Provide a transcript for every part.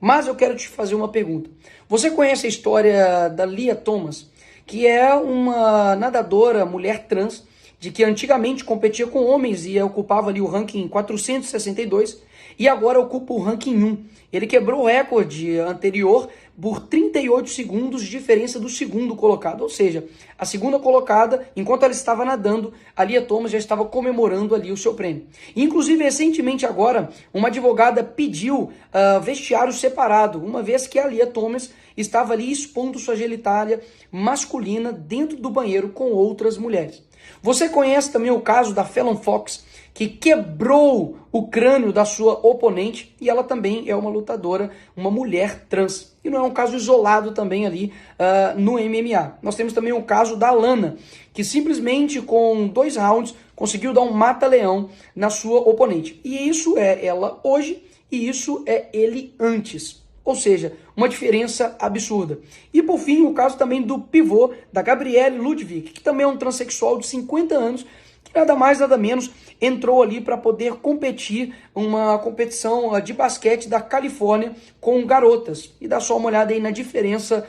Mas eu quero te fazer uma pergunta. Você conhece a história da Lia Thomas, que é uma nadadora, mulher trans, de que antigamente competia com homens e ocupava ali o ranking 462 e agora ocupa o ranking 1. Ele quebrou o recorde anterior por 38 segundos de diferença do segundo colocado, ou seja, a segunda colocada, enquanto ela estava nadando, a Lia Thomas já estava comemorando ali o seu prêmio. Inclusive, recentemente agora, uma advogada pediu vestiário separado, uma vez que a Lia Thomas estava ali expondo sua genitália masculina dentro do banheiro com outras mulheres. Você conhece também o caso da Fallon Fox, que quebrou o crânio da sua oponente, e ela também é uma lutadora, uma mulher trans. E não é um caso isolado também ali no MMA. Nós temos também o caso da Lana, que simplesmente com 2 rounds conseguiu dar um mata-leão na sua oponente. E isso é ela hoje e isso é ele antes. Ou seja, uma diferença absurda. E por fim, o caso também do pivô da Gabrielle Ludwig, que também é um transexual de 50 anos, que nada mais, nada menos, entrou ali para poder competir uma competição de basquete da Califórnia com garotas. E dá só uma olhada aí na diferença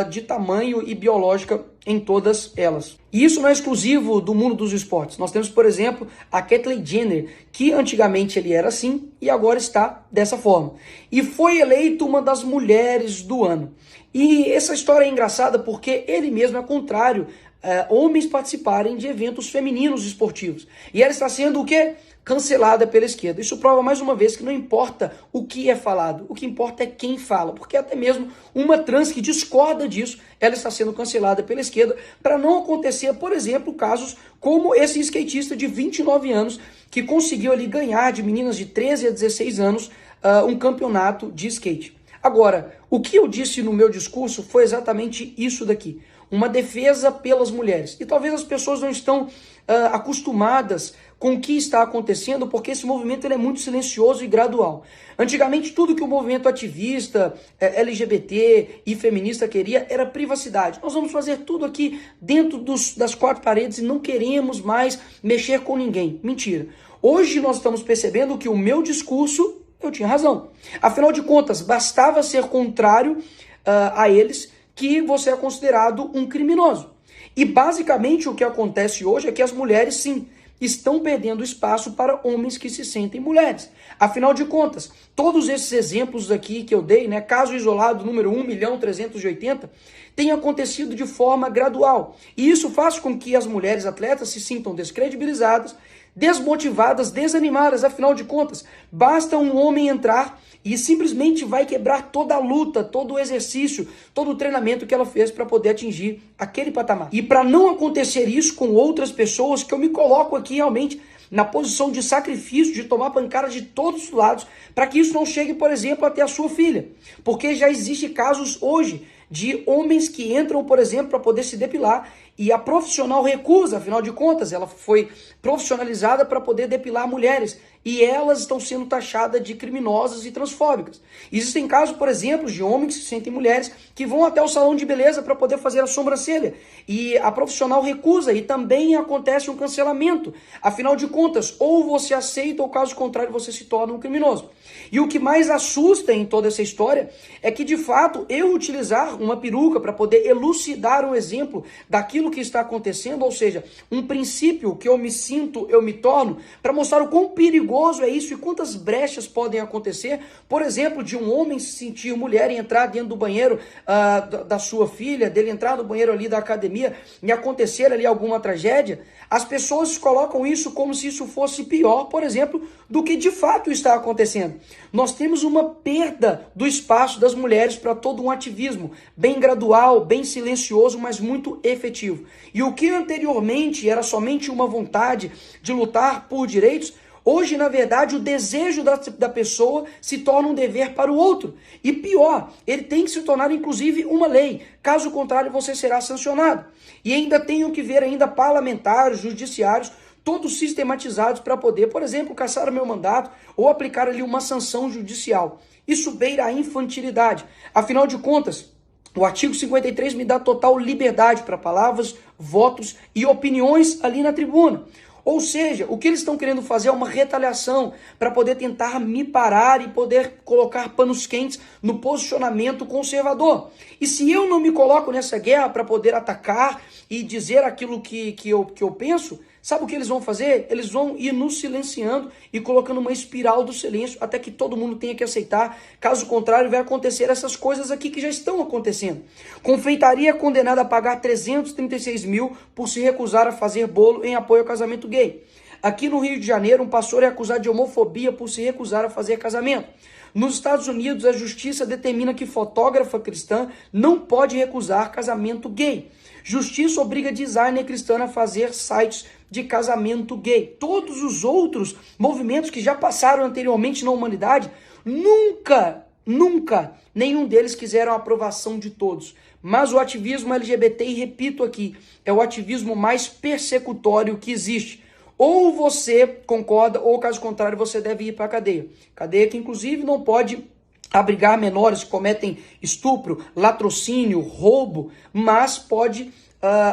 de tamanho e biológica em todas elas. E isso não é exclusivo do mundo dos esportes. Nós temos, por exemplo, a Caitlyn Jenner, que antigamente ele era assim e agora está dessa forma. E foi eleito uma das mulheres do ano. E essa história é engraçada porque ele mesmo é contrário homens participarem de eventos femininos esportivos. E ela está sendo o quê? Cancelada pela esquerda. Isso prova mais uma vez que não importa o que é falado, o que importa é quem fala, porque até mesmo uma trans que discorda disso, ela está sendo cancelada pela esquerda para não acontecer, por exemplo, casos como esse skatista de 29 anos que conseguiu ali ganhar de meninas de 13 a 16 anos um campeonato de skate. Agora, o que eu disse no meu discurso foi exatamente isso daqui. Uma defesa pelas mulheres. E talvez as pessoas não estão acostumadas com o que está acontecendo, porque esse movimento ele é muito silencioso e gradual. Antigamente, tudo que o movimento ativista, LGBT e feminista queria era privacidade. Nós vamos fazer tudo aqui dentro das 4 paredes e não queremos mais mexer com ninguém. Mentira. Hoje nós estamos percebendo que o meu discurso, eu tinha razão. Afinal de contas, bastava ser contrário a eles que você é considerado um criminoso. E basicamente o que acontece hoje é que as mulheres, sim, estão perdendo espaço para homens que se sentem mulheres. Afinal de contas, todos esses exemplos aqui que eu dei, né, caso isolado número 1.380.000, tem acontecido de forma gradual. E isso faz com que as mulheres atletas se sintam descredibilizadas, desmotivadas, desanimadas. Afinal de contas, basta um homem entrar e simplesmente vai quebrar toda a luta, todo o exercício, todo o treinamento que ela fez para poder atingir aquele patamar. E para não acontecer isso com outras pessoas, que eu me coloco aqui realmente na posição de sacrifício, de tomar pancada de todos os lados, para que isso não chegue, por exemplo, até a sua filha. Porque já existem casos hoje de homens que entram, por exemplo, para poder se depilar e a profissional recusa, afinal de contas, ela foi profissionalizada para poder depilar mulheres e elas estão sendo taxadas de criminosas e transfóbicas. Existem casos, por exemplo, de homens que se sentem mulheres que vão até o salão de beleza para poder fazer a sobrancelha e a profissional recusa e também acontece um cancelamento. Afinal de contas, ou você aceita ou caso contrário você se torna um criminoso. E o que mais assusta em toda essa história é que, de fato, eu utilizar uma peruca para poder elucidar um exemplo daquilo que está acontecendo, ou seja, um princípio que eu me sinto, eu me torno, para mostrar o quão perigoso é isso e quantas brechas podem acontecer. Por exemplo, de um homem se sentir mulher e entrar dentro do banheiro da sua filha, dele entrar no banheiro ali da academia e acontecer ali alguma tragédia. As pessoas colocam isso como se isso fosse pior, por exemplo, do que de fato está acontecendo. Nós temos uma perda do espaço das mulheres para todo um ativismo, bem gradual, bem silencioso, mas muito efetivo. E o que anteriormente era somente uma vontade de lutar por direitos, hoje, na verdade, o desejo da pessoa se torna um dever para o outro. E pior, ele tem que se tornar, inclusive, uma lei. Caso contrário, você será sancionado. E ainda tenho que ver ainda parlamentares, judiciários, todos sistematizados para poder, por exemplo, cassar o meu mandato ou aplicar ali uma sanção judicial. Isso beira a infantilidade. Afinal de contas, o artigo 53 me dá total liberdade para palavras, votos e opiniões ali na tribuna. Ou seja, o que eles estão querendo fazer é uma retaliação para poder tentar me parar e poder colocar panos quentes no posicionamento conservador. E se eu não me coloco nessa guerra para poder atacar e dizer aquilo que eu penso, sabe o que eles vão fazer? Eles vão ir nos silenciando e colocando uma espiral do silêncio até que todo mundo tenha que aceitar. Caso contrário, vai acontecer essas coisas aqui que já estão acontecendo. Confeitaria é condenada a pagar 336 mil por se recusar a fazer bolo em apoio ao casamento gay. Aqui no Rio de Janeiro, um pastor é acusado de homofobia por se recusar a fazer casamento. Nos Estados Unidos, a justiça determina que fotógrafa cristã não pode recusar casamento gay. Justiça obriga designer cristã a fazer sites de casamento gay. Todos os outros movimentos que já passaram anteriormente na humanidade, nunca, nenhum deles quiseram a aprovação de todos. Mas o ativismo LGBT, e repito aqui, é o ativismo mais persecutório que existe. Ou você concorda, ou caso contrário, você deve ir para a cadeia. Cadeia que, inclusive, não pode abrigar menores que cometem estupro, latrocínio, roubo, mas pode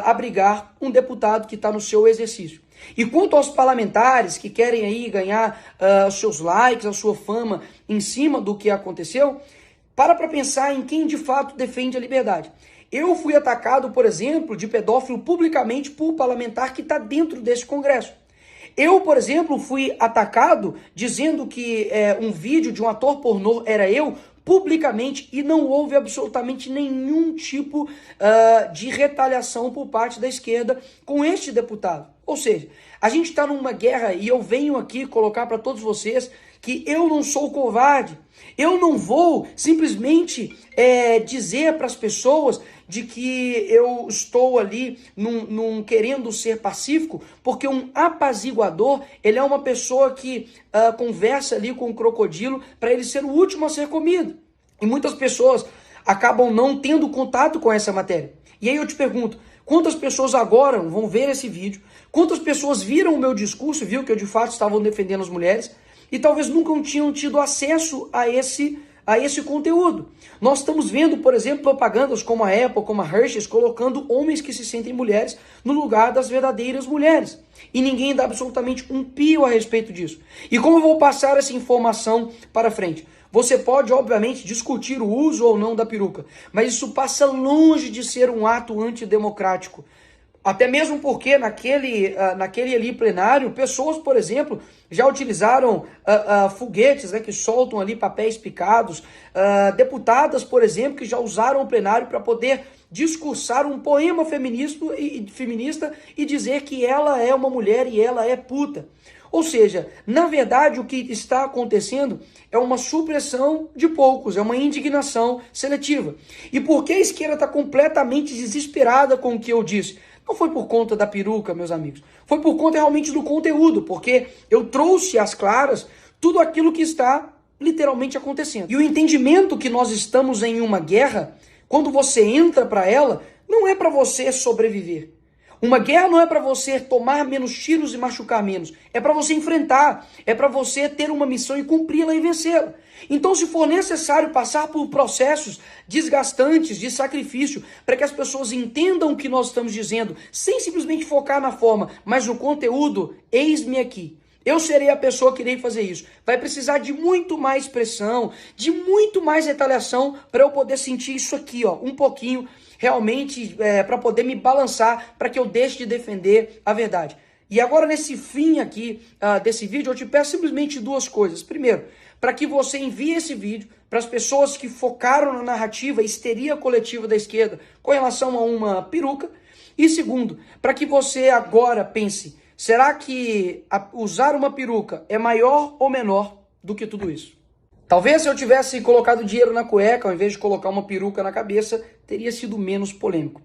abrigar um deputado que está no seu exercício. E quanto aos parlamentares que querem aí ganhar os seus likes, a sua fama em cima do que aconteceu, para pensar em quem de fato defende a liberdade. Eu fui atacado, por exemplo, de pedófilo publicamente por parlamentar que está dentro desse Congresso. Eu, por exemplo, fui atacado dizendo que um vídeo de um ator pornô era eu, publicamente, e não houve absolutamente nenhum tipo de retaliação por parte da esquerda com este deputado. Ou seja, a gente está numa guerra e eu venho aqui colocar para todos vocês que eu não sou covarde. Eu não vou simplesmente dizer para as pessoas de que eu estou ali num querendo ser pacífico, porque um apaziguador, ele é uma pessoa que conversa ali com o crocodilo para ele ser o último a ser comido. E muitas pessoas acabam não tendo contato com essa matéria. E aí eu te pergunto, quantas pessoas agora vão ver esse vídeo? Quantas pessoas viram o meu discurso, viu que eu de fato estava defendendo as mulheres? E talvez nunca tinham tido acesso a esse conteúdo. Nós estamos vendo, por exemplo, propagandas como a Apple, como a Hershey's, colocando homens que se sentem mulheres no lugar das verdadeiras mulheres. E ninguém dá absolutamente um pio a respeito disso. E como eu vou passar essa informação para frente? Você pode, obviamente, discutir o uso ou não da peruca, mas isso passa longe de ser um ato antidemocrático. Até mesmo porque naquele ali plenário, pessoas, por exemplo, já utilizaram foguetes, né, que soltam ali papéis picados, deputadas, por exemplo, que já usaram o plenário para poder discursar um poema feminista e dizer que ela é uma mulher e ela é puta. Ou seja, na verdade o que está acontecendo é uma supressão de poucos, é uma indignação seletiva. E por que a esquerda está completamente desesperada com o que eu disse? Não foi por conta da peruca, meus amigos. Foi por conta realmente do conteúdo, porque eu trouxe às claras tudo aquilo que está literalmente acontecendo. E o entendimento que nós estamos em uma guerra, quando você entra para ela, não é para você sobreviver. Uma guerra não é para você tomar menos tiros e machucar menos. É para você enfrentar. É para você ter uma missão e cumpri-la e vencê-la. Então, se for necessário passar por processos desgastantes de sacrifício para que as pessoas entendam o que nós estamos dizendo, sem simplesmente focar na forma, mas no conteúdo, eis-me aqui. Eu serei a pessoa que irei fazer isso. Vai precisar de muito mais pressão, de muito mais retaliação para eu poder sentir isso aqui, ó, um pouquinho, realmente, para poder me balançar, para que eu deixe de defender a verdade. E agora, nesse fim aqui desse vídeo, eu te peço simplesmente duas coisas. Primeiro, para que você envie esse vídeo para as pessoas que focaram na narrativa histeria coletiva da esquerda com relação a uma peruca. E segundo, para que você agora pense, será que usar uma peruca é maior ou menor do que tudo isso? Talvez se eu tivesse colocado dinheiro na cueca, ao invés de colocar uma peruca na cabeça, teria sido menos polêmico.